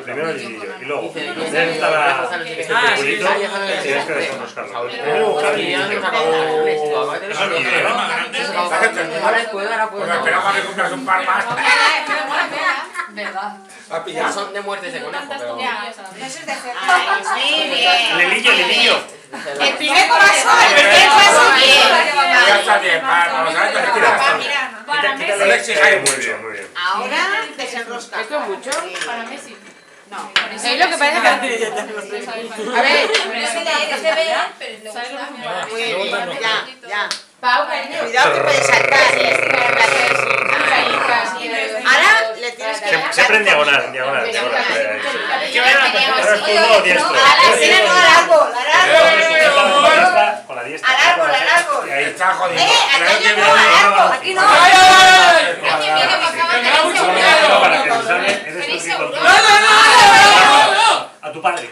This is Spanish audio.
Primero el lilillo y luego debe estar este circulito y tienes que desenroscarlo. Primero buscar el lilillo. Ahora puedo. Esperamos a que cumplas un par más. ¿Verdad? ¿Has pillado? Son de muertes de conejo, pero... Eso es de hacer. Muy bien. El lilillo. El primer paso bien. Ya está bien, vamos a ver qué quieres. No le exijáis mucho. Muy bien. Ahora desenrosca. ¿Esto es mucho? Para Messi. No. Es lo que parece que... A ver, muy bien, ya. Pau, cariño. Cuidado que puede saltar. Ahora le tienes que dar. Siempre en diagonal, en diagonal. Ahora es zurdo o diestro. Al árbol. Con la diestra. Al árbol. Y ahí Está jodido. Aquí no. para que se salve, es de estos gritos. A tu padre.